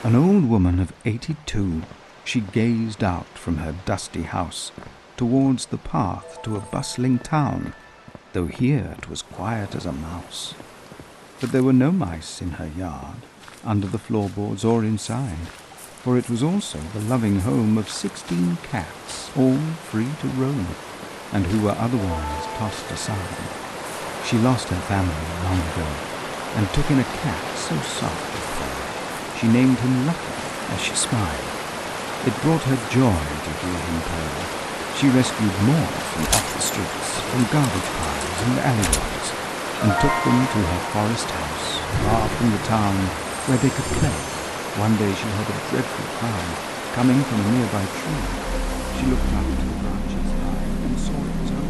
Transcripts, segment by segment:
An old woman of 82, she gazed out from her dusty house towards the path to a bustling town, though here it was quiet as a mouse. But there were no mice in her yard, under the floorboards or inside, for it was also the loving home of 16 cats, all free to roam, and who were otherwise tossed aside. She lost her family long ago, and took in a cat so soft and furry. She named him Lucky as she smiled. It brought her joy to hear him purr. She rescued more from off the streets, from garbage piles and alleyways, and took them to her forest house, far from the town, where they could play. One day she heard a dreadful cry coming from a nearby tree. She looked up to the branches high and saw its own.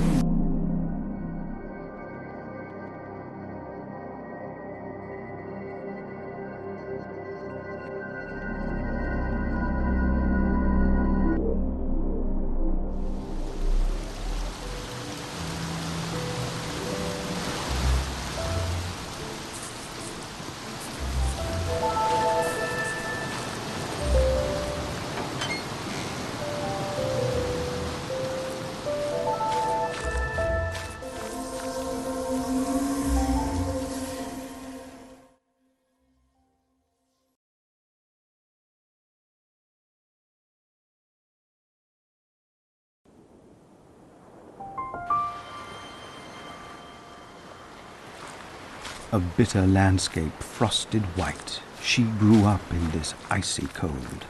A bitter landscape, frosted white, she grew up in this icy cold.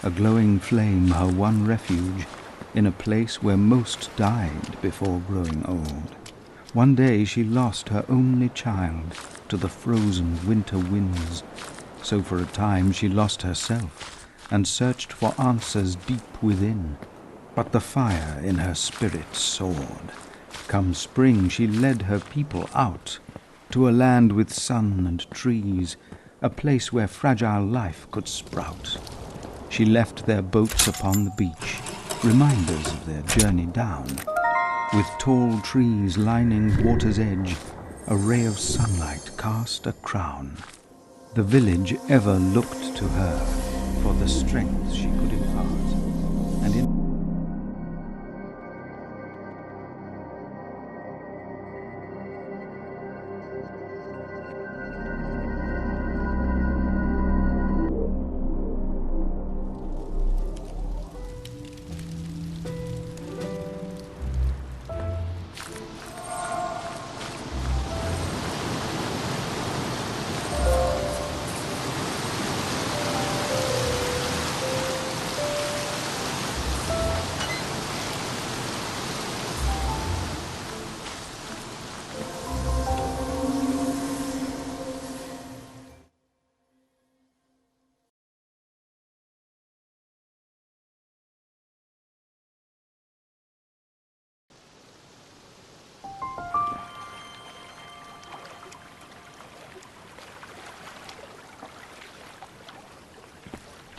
A glowing flame, her one refuge, in a place where most died before growing old. One day she lost her only child to the frozen winter winds, so for a time she lost herself and searched for answers deep within. But the fire in her spirit soared. Come spring she led her people out to a land with sun and trees, a place where fragile life could sprout. She left their boats upon the beach, reminders of their journey down. With tall trees lining water's edge, a ray of sunlight cast a crown. The village ever looked to her for the strength she could impart, and in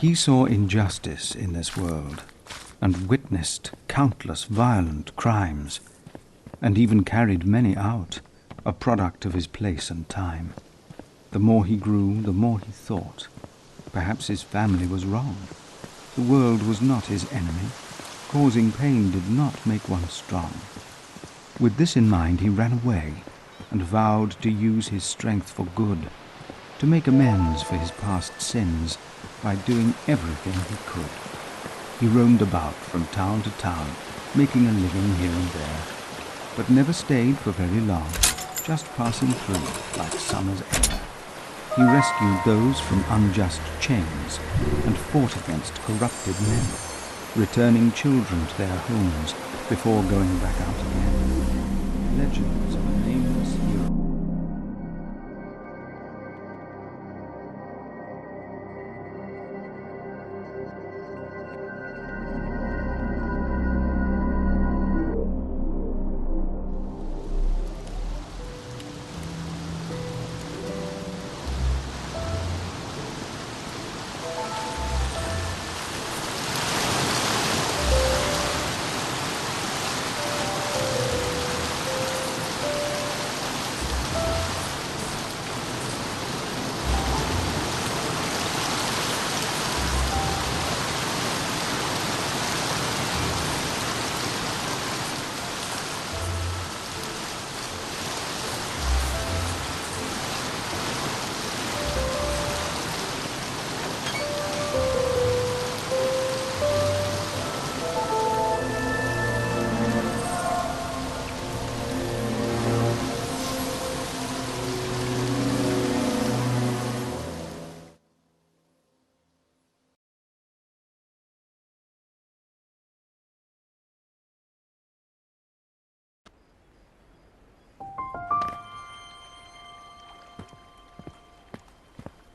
He saw injustice in this world, and witnessed countless violent crimes, and even carried many out, a product of his place and time. The more he grew, the more he thought. Perhaps his family was wrong. The world was not his enemy. Causing pain did not make one strong. With this in mind he ran away, and vowed to use his strength for good, to make amends for his past sins, by doing everything he could. He roamed about from town to town, making a living here and there, but never stayed for very long, just passing through like summer's air. He rescued those from unjust chains and fought against corrupted men, returning children to their homes before going back out again. Legends of a nameless hero.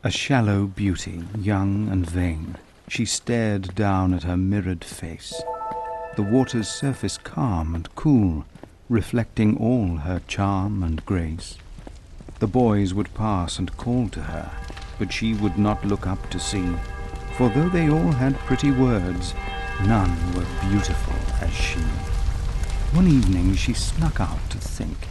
A shallow beauty, young and vain, she stared down at her mirrored face, the water's surface calm and cool, reflecting all her charm and grace. The boys would pass and call to her, but she would not look up to see, for though they all had pretty words, none were beautiful as she. One evening she snuck out to think,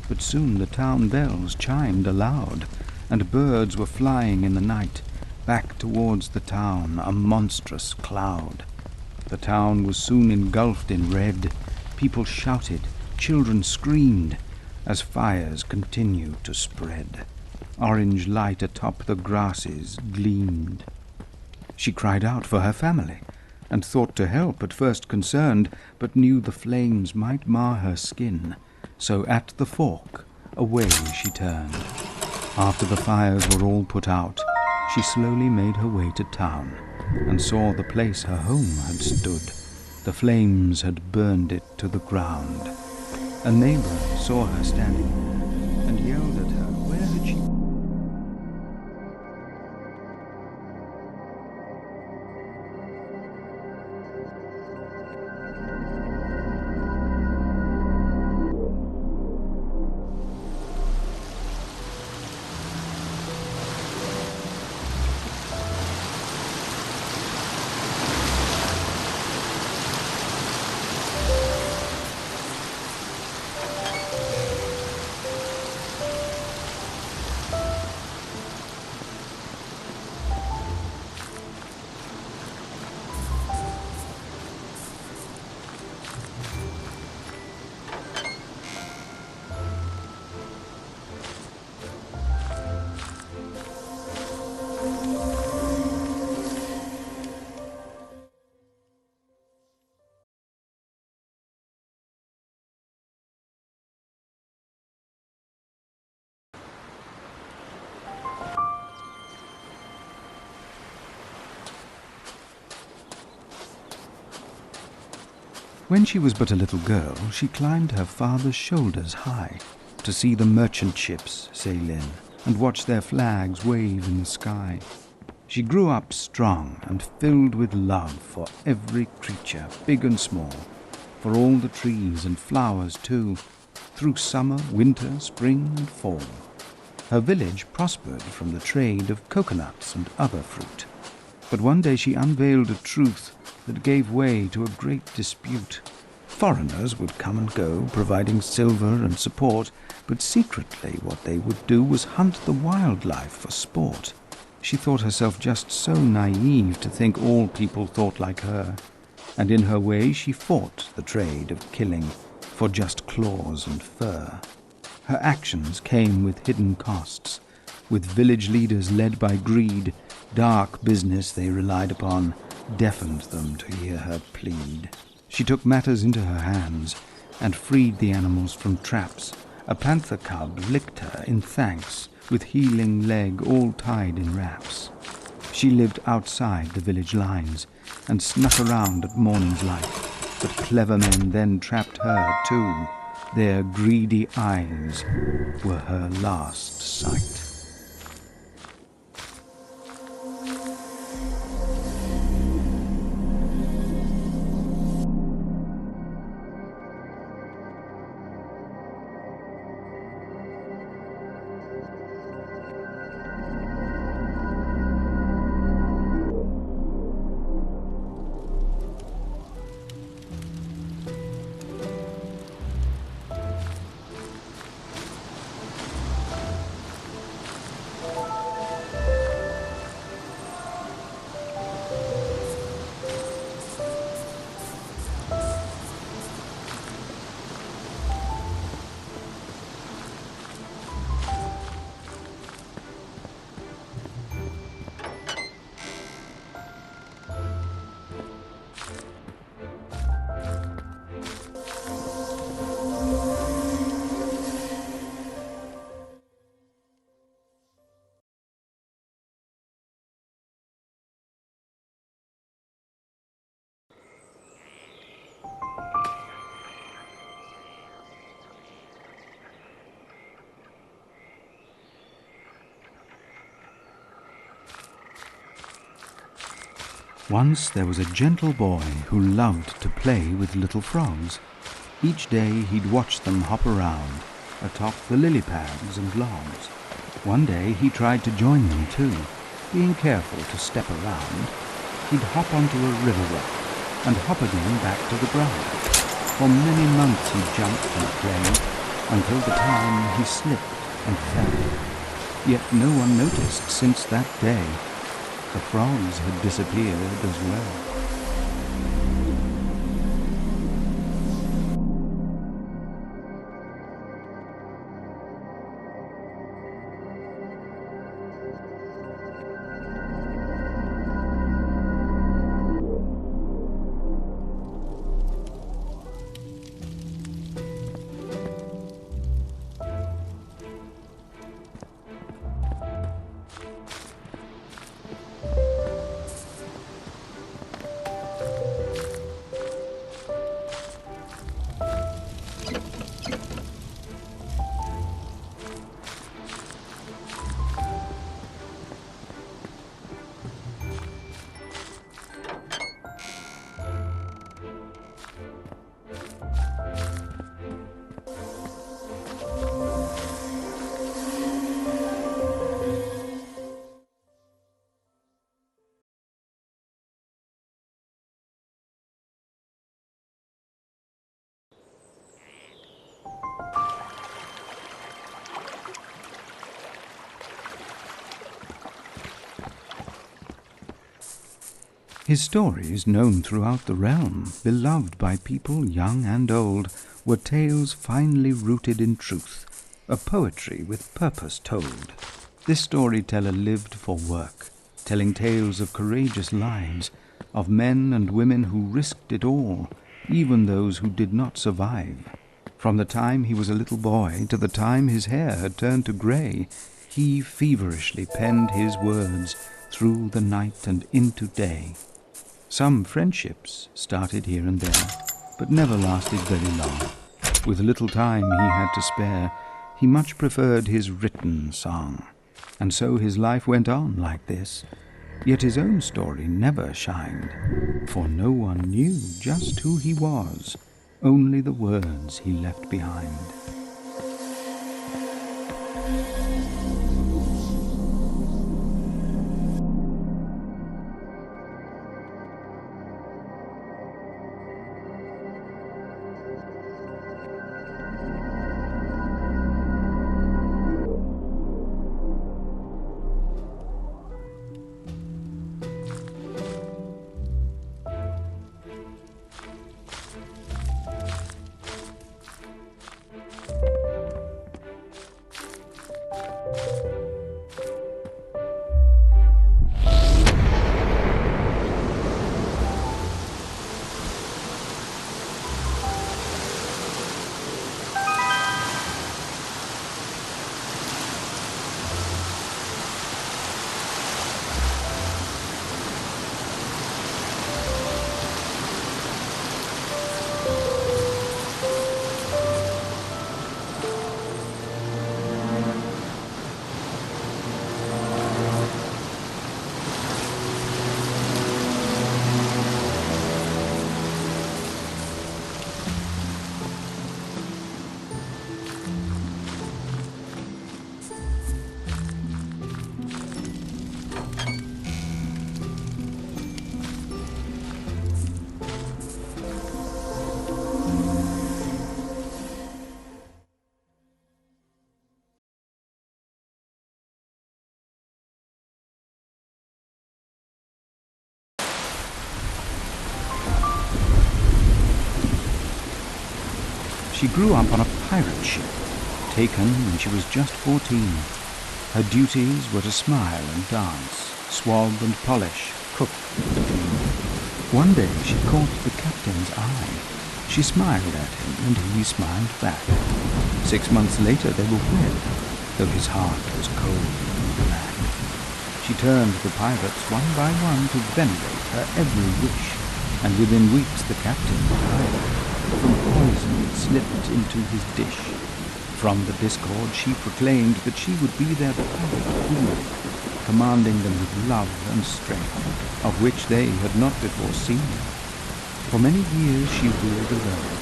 but soon the town bells chimed aloud, and birds were flying in the night, back towards the town, a monstrous cloud. The town was soon engulfed in red. People shouted, children screamed, as fires continued to spread. Orange light atop the grasses gleamed. She cried out for her family, and thought to help, at first concerned, but knew the flames might mar her skin, so at the fork away she turned. After the fires were all put out, she slowly made her way to town, and saw the place her home had stood. The flames had burned it to the ground. A neighbor saw her standing and yelled at her, where had she... When she was but a little girl, she climbed her father's shoulders high to see the merchant ships sail in and watch their flags wave in the sky. She grew up strong and filled with love for every creature, big and small, for all the trees and flowers too, through summer, winter, spring and fall. Her village prospered from the trade of coconuts and other fruit. But one day she unveiled a truth that gave way to a great dispute. Foreigners would come and go, providing silver and support, but secretly what they would do was hunt the wildlife for sport. She thought herself just so naive to think all people thought like her, and in her way she fought the trade of killing for just claws and fur. Her actions came with hidden costs, with village leaders led by greed. Dark business they relied upon deafened them to hear her plead. She took matters into her hands and freed the animals from traps. A panther cub licked her in thanks, with healing leg all tied in wraps. She lived outside the village lines and snuck around at morning's light, but clever men then trapped her too. Their greedy eyes were her last sight. Once there was a gentle boy who loved to play with little frogs. Each day he'd watch them hop around atop the lily pads and logs. One day he tried to join them too. Being careful to step around, he'd hop onto a river rock and hop again back to the ground. For many months he jumped and played until the time he slipped and fell. Yet no one noticed since that day. The frogs had disappeared as well. His stories, known throughout the realm, beloved by people young and old, were tales finely rooted in truth, a poetry with purpose told. This storyteller lived for work, telling tales of courageous lives, of men and women who risked it all, even those who did not survive. From the time he was a little boy to the time his hair had turned to grey, he feverishly penned his words through the night and into day. Some friendships started here and there, but never lasted very long. With little time he had to spare, he much preferred his written song. And so his life went on like this. Yet his own story never shined, for no one knew just who he was, only the words he left behind. She grew up on a pirate ship, taken when she was just 14. Her duties were to smile and dance, swab and polish, cook and clean. One day she caught the captain's eye. She smiled at him, and he smiled back. 6 months later they were wed, though his heart was cold and black. She turned the pirates one by one to venerate her every wish, and within weeks the captain died. From poison that slipped into his dish. From the discord she proclaimed that she would be their pirate queen. commanding them with love and strength, of which they had not before seen. For many years she ruled alone,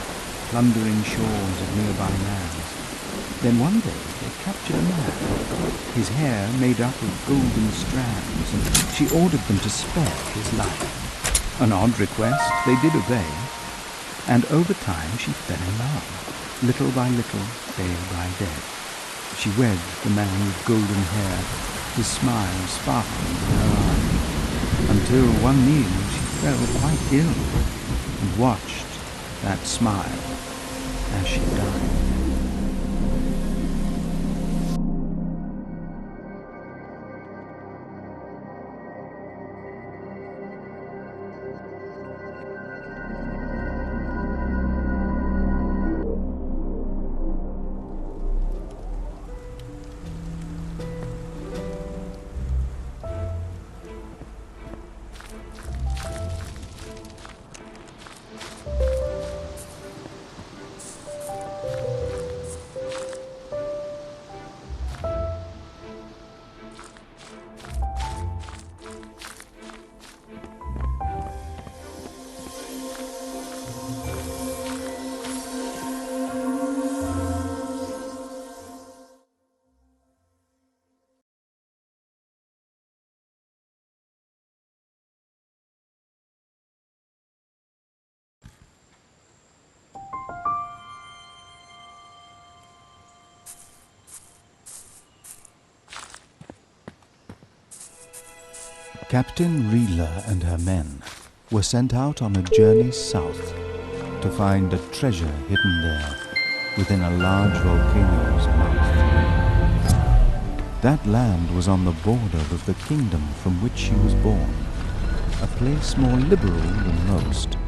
plundering shores of nearby lands. Then one day they captured a man, his hair made up of golden strands, and she ordered them to spare his life. An odd request, they did obey, and over time she fell in love, little by little, day by day. She wed the man with golden hair, his smile sparkling in her eyes, until one evening she fell quite ill, and watched that smile as she died. Captain Rila and her men were sent out on a journey south to find a treasure hidden there within a large volcano's mouth. That land was on the border of the kingdom from which she was born, a place more liberal than most,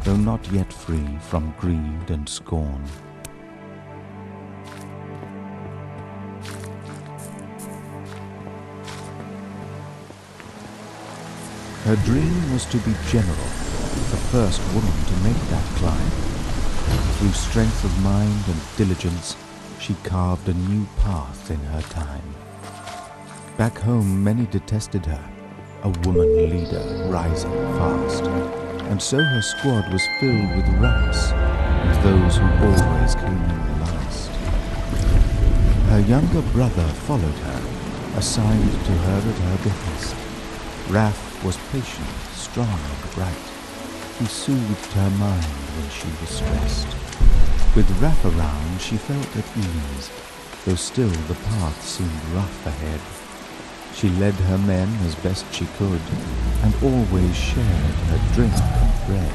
though not yet free from greed and scorn. Her dream was to be general, the first woman to make that climb. Through strength of mind and diligence, she carved a new path in her time. Back home, many detested her, a woman leader rising fast, and so her squad was filled with rats and those who always came in last. Her younger brother followed her, assigned to her at her behest. Raf was patient, strong and bright. He soothed her mind when she was stressed. With Raf around, she felt at ease, though still the path seemed rough ahead. She led her men as best she could, and always shared her drink and bread.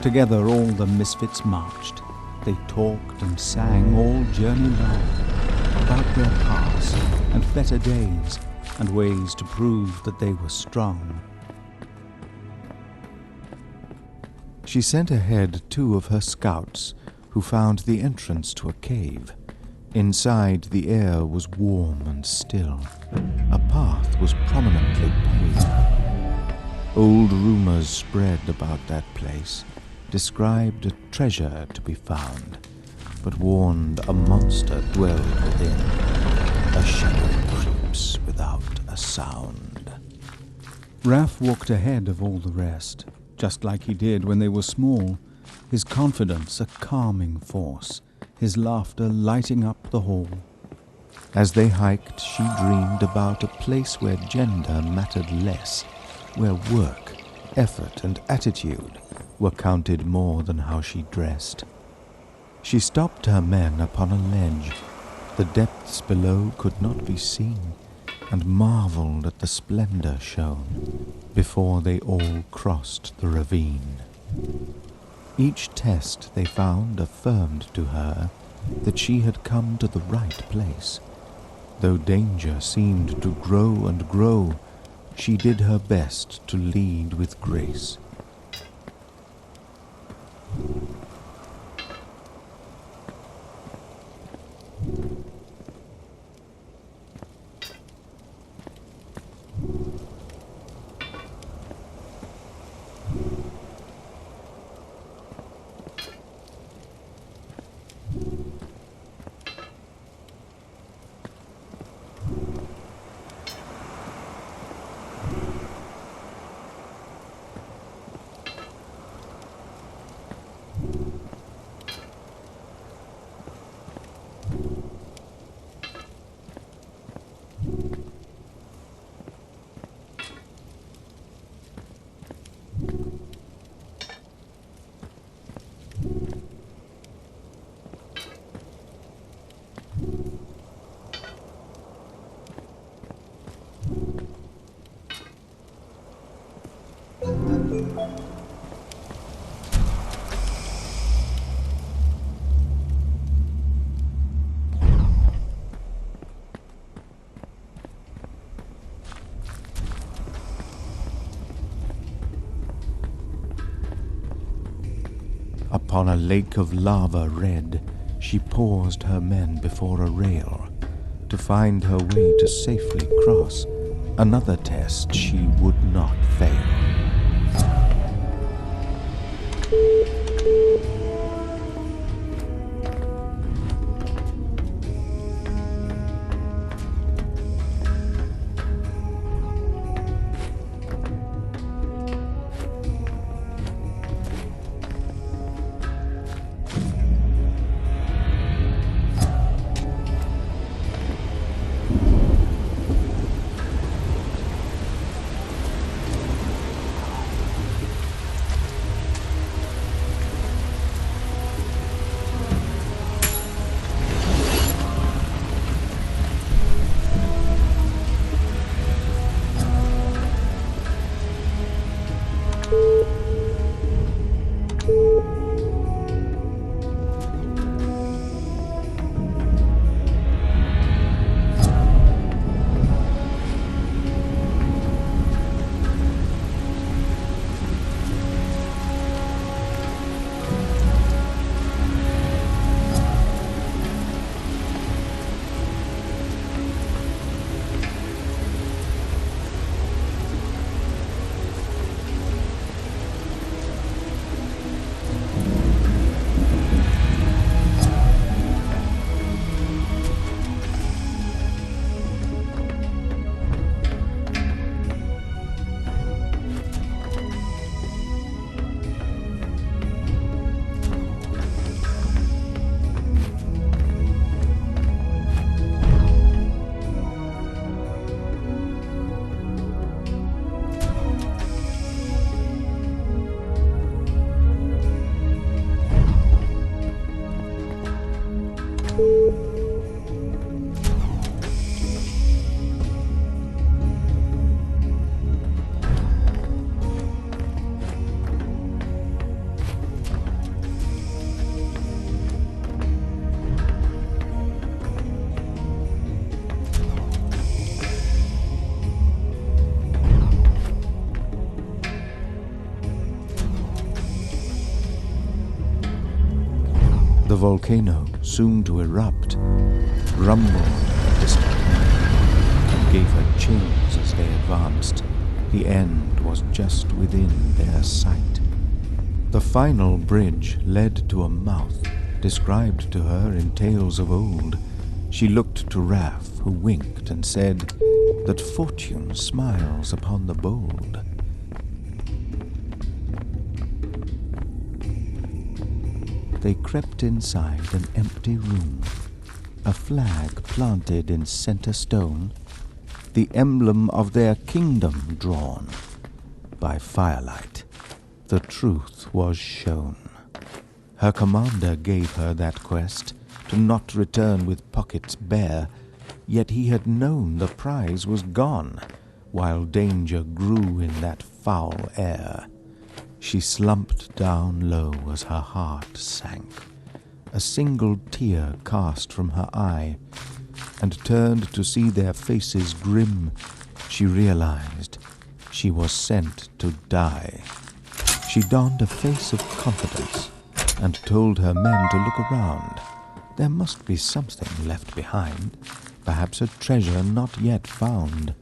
Together all the misfits marched. They talked and sang all journey long about their past and better days and ways to prove that they were strong. She sent ahead 2 of her scouts who found the entrance to a cave. Inside, the air was warm and still. A path was prominently paved. Old rumors spread about that place, described a treasure to be found, but warned a monster dwelled within. A shadow creeps without a sound. Raf walked ahead of all the rest, just like he did when they were small, his confidence a calming force, his laughter lighting up the hall. As they hiked, she dreamed about a place where gender mattered less, where work, effort, and attitude were counted more than how she dressed. She stopped her men upon a ledge. The depths below could not be seen, and marveled at the splendor shown before they all crossed the ravine. Each test they found affirmed to her that she had come to the right place. Though danger seemed to grow and grow, she did her best to lead with grace. Upon a lake of lava red, she paused her men before a rail to find her way to safely cross. Another test she would not fail. The volcano, soon to erupt, rumbled at a distant point and gave her chills as they advanced. The end was just within their sight. The final bridge led to a mouth described to her in tales of old. She looked to Raph, who winked and said that fortune smiles upon the bold. they crept inside an empty room, a flag planted in center stone, the emblem of their kingdom drawn. By firelight, the truth was shown. Her commander gave her that quest, to not return with pockets bare, yet he had known the prize was gone, while danger grew in that foul air. She slumped down low as her heart sank, a single tear cast from her eye, and turned to see their faces grim. She realized she was sent to die. She donned a face of confidence and told her men to look around. There must be something left behind, perhaps a treasure not yet found.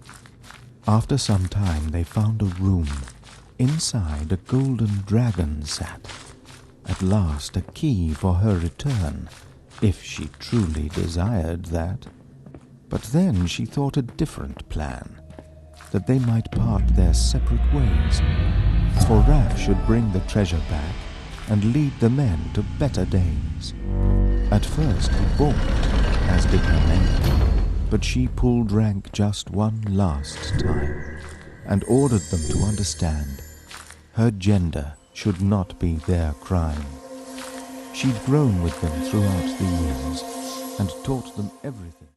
After some time they found a room. Inside a golden dragon sat. At last a key for her return, if she truly desired that. But then she thought a different plan, that they might part their separate ways, for Raf should bring the treasure back and lead the men to better days. At first he balked, as did her men, but she pulled rank just one last time, and ordered them to understand her gender should not be their crime. She'd grown with them throughout the years, and taught them everything.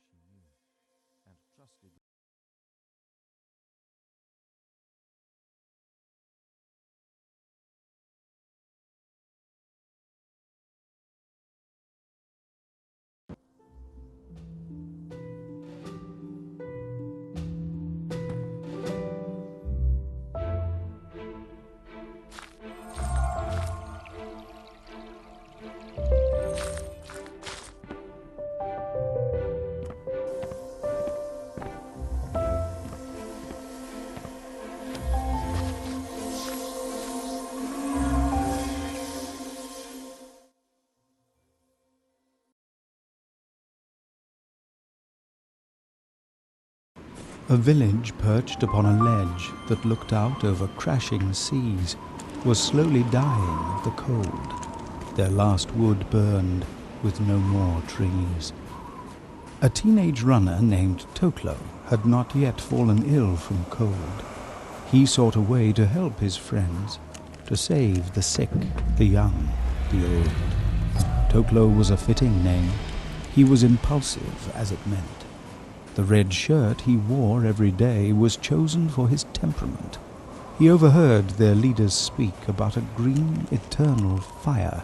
A village perched upon a ledge that looked out over crashing seas was slowly dying of the cold. Their last wood burned, with no more trees. A teenage runner named Toklo had not yet fallen ill from cold. He sought a way to help his friends, to save the sick, the young, the old. Toklo was a fitting name. He was impulsive, as it meant. The red shirt he wore every day was chosen for his temperament. He overheard their leaders speak about a green eternal fire,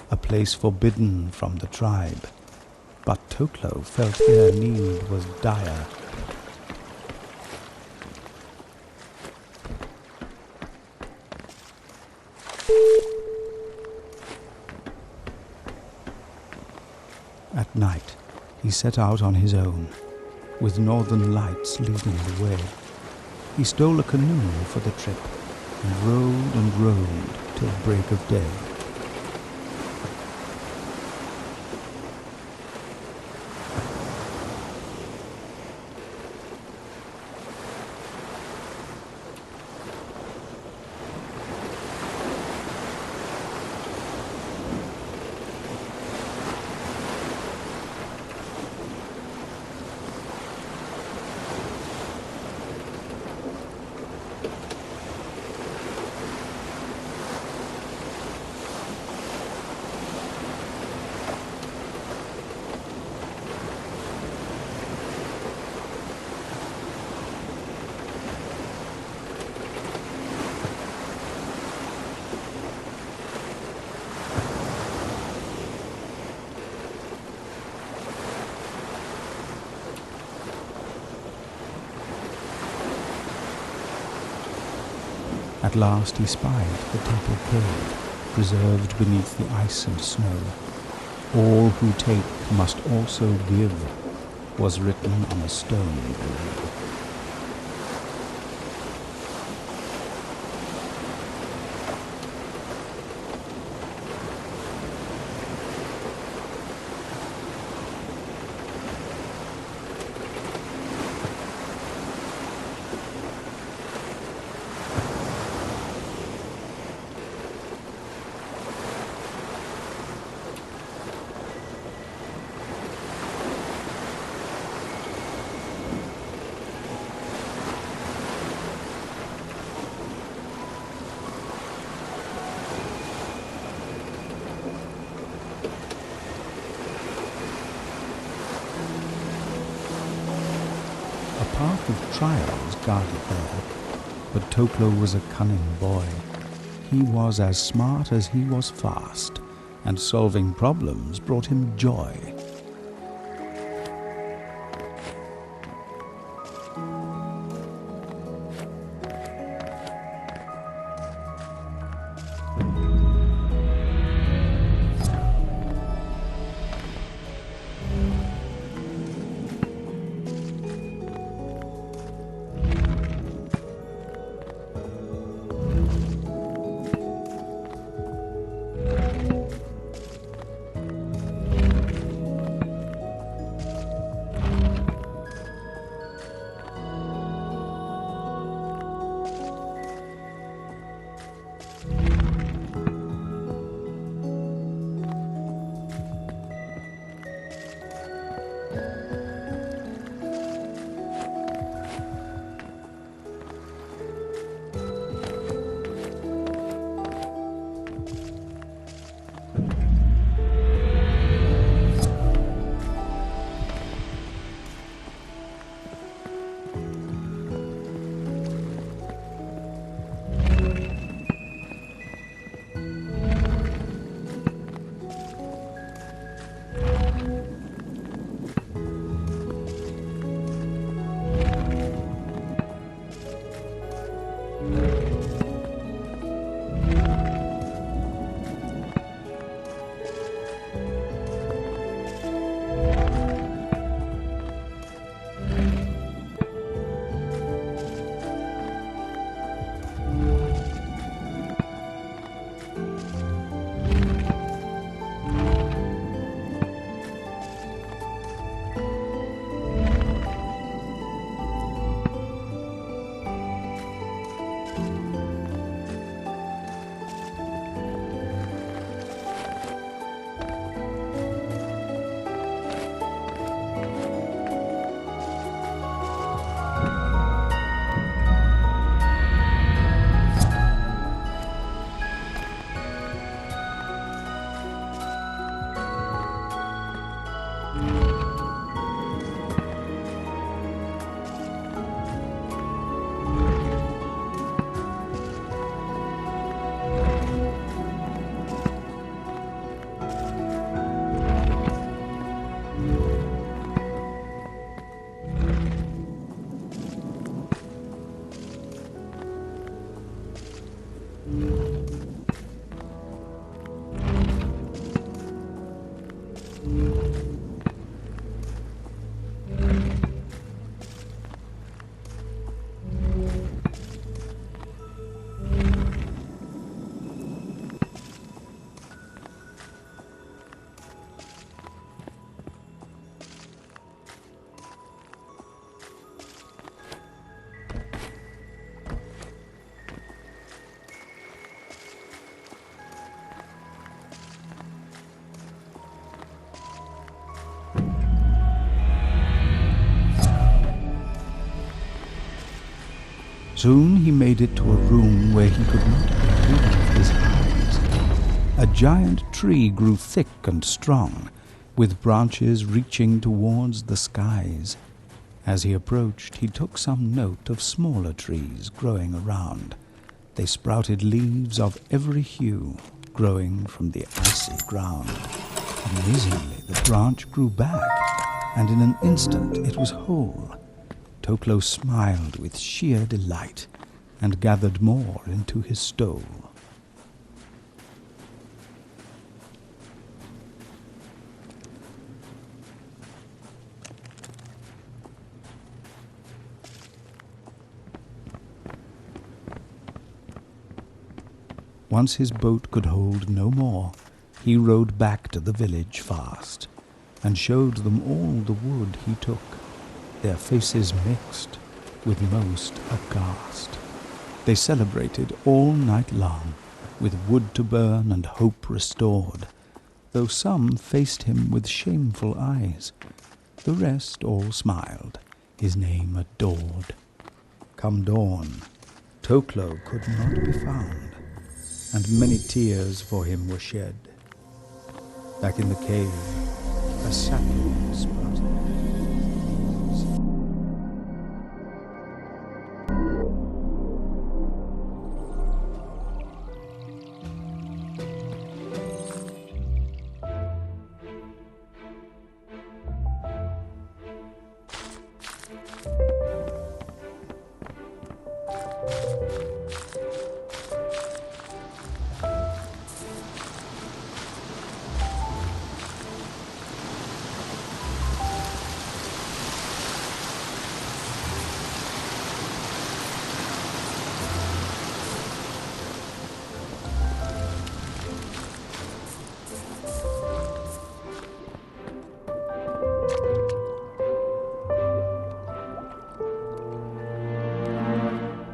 a place forbidden from the tribe. But Toklo felt their need was dire. At night, he set out on his own, with northern lights leading the way. He stole a canoe for the trip, and rowed till break of day. At last he spied the temple cave, preserved beneath the ice and snow. All who take must also give, was written on a stone below. A path of trials guarded there, but Toklo was a cunning boy. He was as smart as he was fast, and solving problems brought him joy. Soon he made it to a room where he could not believe his eyes. A giant tree grew thick and strong, with branches reaching towards the skies. As he approached, he took some note of smaller trees growing around. They sprouted leaves of every hue, growing from the icy ground. Amazingly, the branch grew back, and in an instant it was whole. Toklo smiled with sheer delight and gathered more into his stole. Once his boat could hold no more, he rowed back to the village fast, and showed them all the wood he took, their faces mixed, with most aghast. They celebrated all night long, with wood to burn and hope restored, though some faced him with shameful eyes. The rest all smiled, his name adored. Come dawn, Toklo could not be found, and many tears for him were shed. Back in the cave, a sapling sprouted.